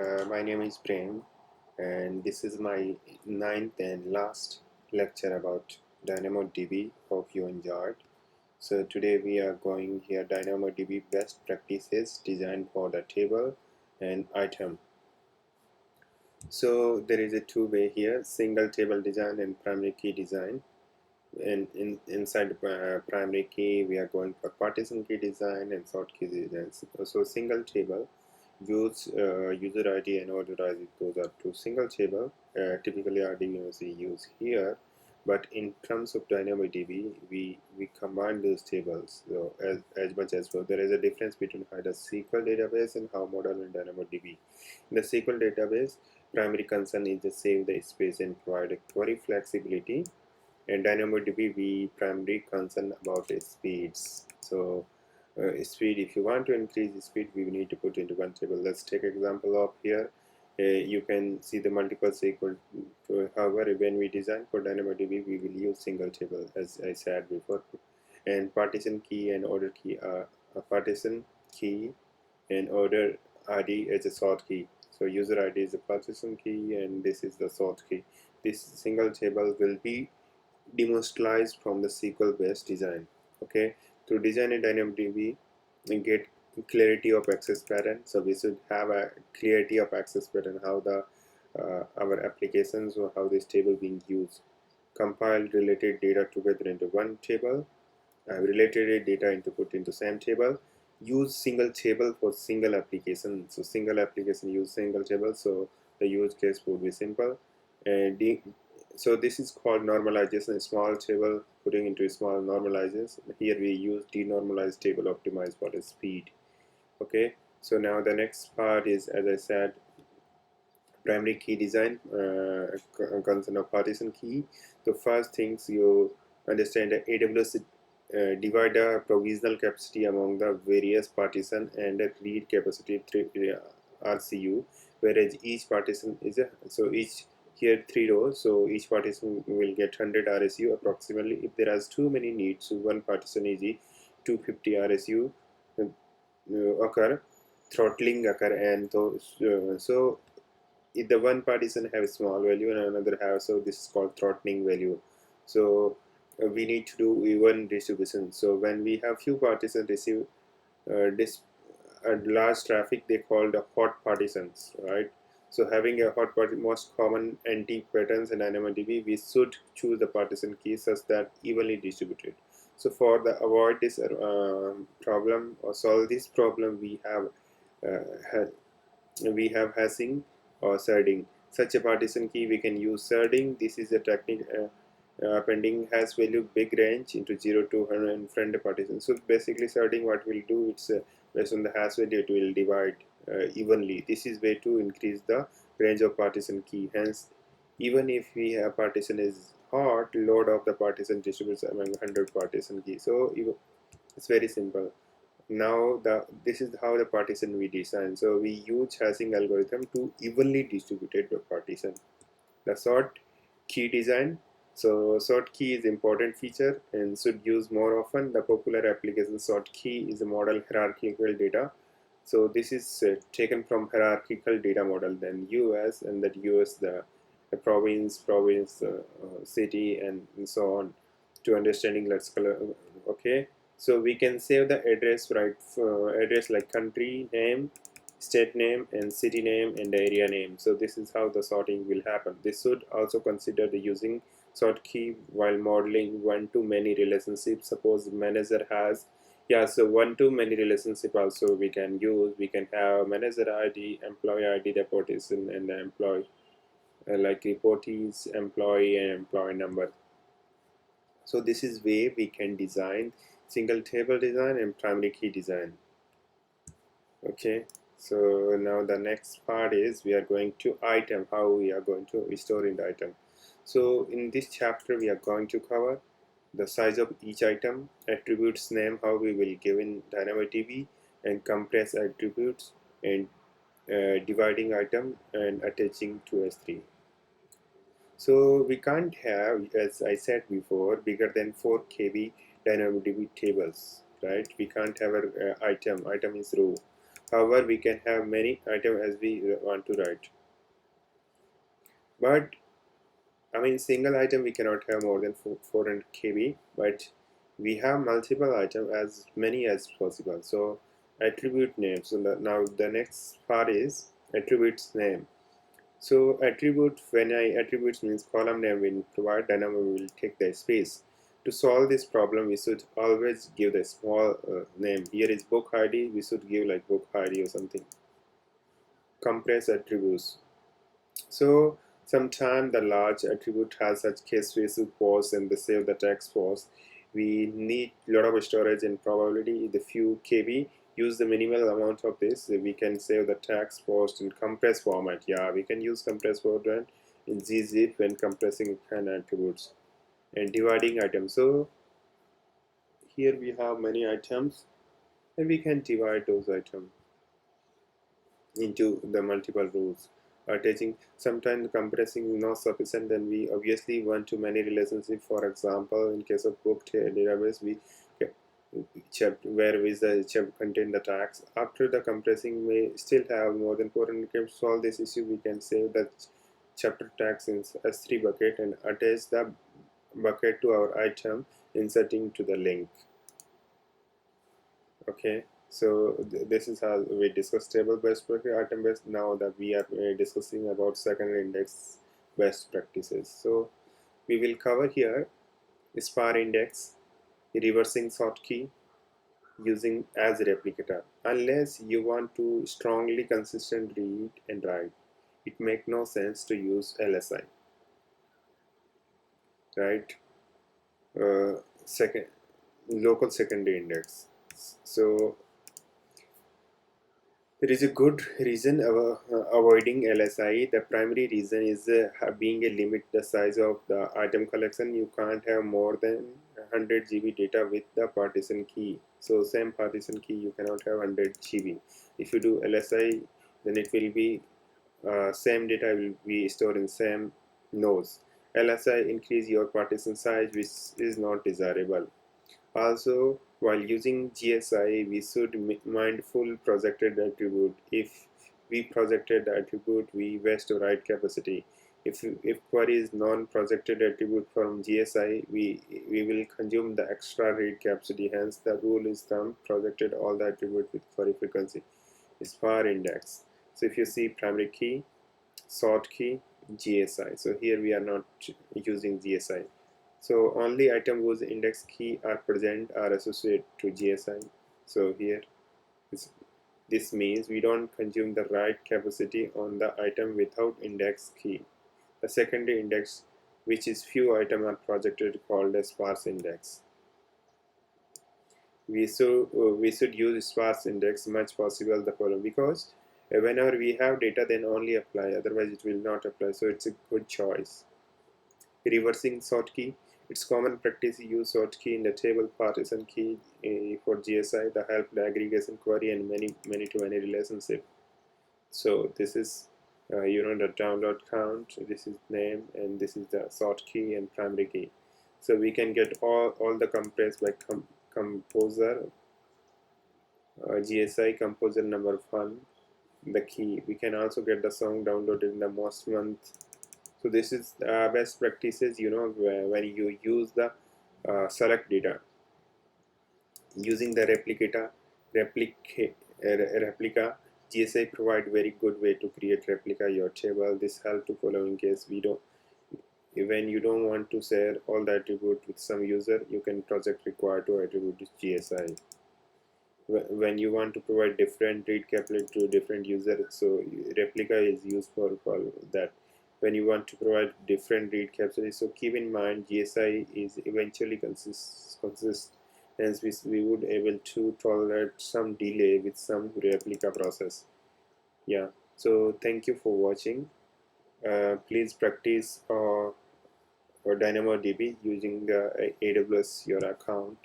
My name is Prem, and this is my ninth and last lecture about DynamoDB. Hope you enjoyed. So today we are going here DynamoDB best practices designed for the table and item. So there is a two-way here: single table design and primary key design. And inside the primary key, we are going for partition key design and sort key design. So single table. Use user ID and order ID, those are two single table. Typically RDB is used here, but in terms of DynamoDB, we combine those tables. So as much as well, there is a difference between how the SQL database and how model and DynamoDB. In the SQL database, primary concern is to save the space and provide a query flexibility. In DynamoDB, we primarily concern about speeds. So speed, if you want to increase the speed, we need to put into one table. Let's take example of here. You can see the multiple SQL. However, when we design for DynamoDB, we will use single table, as I said before. And partition key and order key are a partition key and order ID as a sort key. So user ID is the partition key and this is the sort key. This single table will be demonetized from the SQL based design. Okay, to design a DynamoDB and get clarity of access pattern, so we should have a clarity of access pattern, how the our applications or how this table being used. Compile related data together into one table, related data into put into same table. Use single table for single application. So single application use single table, so the use case would be simple. And so this is called normalization, a small table putting into a small normalizes. Here we use denormalized table optimized for the speed. Okay, so now the next part is, as I said, primary key design, concern of partition key. The first things you understand that AWS divide the provisional capacity among the various partition and the read capacity RCU, whereas each partition is a, so each here 3 rows, so each partition will get 100 RSU approximately. If there are too many needs, so one partition is 250 RSU occur, throttling occur, and so if the one partition have a small value and another have, so this is called throttling value. So we need to do even distribution. So when we have few partitions receive this large traffic, they call the hot partitions, right? So having a hot partition, most common NT patterns in DynamoDB, we should choose the partition key such that evenly distributed. So for the avoid this problem or solve this problem, we have hashing or sharding. Such a partition key we can use sharding. This is a technique appending hash value big range into 0 to 100 in front partition. So basically sharding, what we'll do, it's based on the hash value, it will divide evenly. This is way to increase the range of partition key. Hence, even if we have partition is hot, load of the partition distributes among 100 partition keys. So it's very simple. Now this is how the partition we design. So we use hashing algorithm to evenly distributed the partition. The sort key design. So sort key is important feature and should use more often. The popular application sort key is a model hierarchical data. So this is taken from hierarchical data model, then US, and that US the province, city, and so on. To understanding, let's color. Okay, so we can save the address, right? Address like country name, state name, and city name, and the area name. So this is how the sorting will happen. This should also consider the using sort key while modeling one-to-many relationship. Suppose manager has, yeah, so one-to-many relationship also we can use. We can have manager ID, employee ID, the partition, and the employee like reportees, employee, and employee number. So this is way we can design single table design and primary key design. Okay, so now the next part is we are going to item, how we are going to store in the item. So in this chapter we are going to cover the size of each item, attributes name, how we will give in DynamoDB, and compress attributes, and dividing item and attaching to S3. So we can't have, as I said before, bigger than 4 KB DynamoDB tables, right? We can't have an item is row. However, we can have many items as we want to write. But I mean, single item we cannot have more than 400 KB, but we have multiple items as many as possible. So attribute name. So now the next part is attributes name. So attribute, when I attributes means column name will provide, Dynamo will take the space. To solve this problem, we should always give the small name. Here is book ID, we should give like book ID or something. Compress attributes. So sometimes the large attribute has such case we should pause and save the text pause. We need a lot of storage and probability the few KB. Use the minimal amount of this. We can save the text post in compress format. Yeah, we can use compress format in gzip when compressing an attributes and dividing items. So here we have many items and we can divide those items into the multiple rows. Attaching, sometimes compressing is not sufficient, then we obviously want to many relationship. For example, in case of book database, we where is the chapter contain the tags. After the compressing, may still have more than 400. To solve this issue, we can save the chapter tags in S3 bucket and attach the bucket to our item, inserting to the link. Okay, so this is how we discuss table best practice, item best. Now that we are discussing about secondary index best practices, so we will cover here Sparse index, reversing sort key, using as replicator. Unless you want to strongly consistent read and write, it makes no sense to use LSI, right? Second, local secondary index. So there is a good reason avoiding LSI. The primary reason is being a limit the size of the item collection. You can't have more than 100 GB data with the partition key. So same partition key you cannot have 100 GB. If you do LSI, then it will be same data will be stored in same nodes. LSI increase your partition size, which is not desirable. Also, while using GSI, we should mindful projected attribute. If we projected the attribute, we waste write capacity. If query is non-projected attribute from GSI, we will consume the extra read capacity. Hence, the rule is thumb projected all the attribute with query frequency. Sparse index. So if you see primary key, sort key, GSI. So here we are not using GSI. So only item whose index key are present are associated to GSI. So here this means we don't consume the write capacity on the item without index key. The secondary index, which is few items are projected, called a sparse index. We should use sparse index much possible the following, because whenever we have data then only apply, otherwise it will not apply. So it's a good choice. Reversing sort key. It's common practice to use sort key in the table partition key for GSI, the help the aggregation query and many to many relationship. So this is the download count, this is name, and this is the sort key and primary key. So we can get all the compressed by composer, GSI composer number 1, the key. We can also get the song downloaded in the most month. So this is best practices, when you use the select data using the replica. GSI provide very good way to create replica your table. This help to follow in case when you don't want to share all the attribute with some user, you can project required to attribute to GSI. When you want to provide different read capability to different users, so replica is used for that. When you want to provide different read capacity, so keep in mind GSI is eventually consist, hence we would able to tolerate some delay with some replica process. Yeah, so thank you for watching. Please practice or DynamoDB using the AWS your account.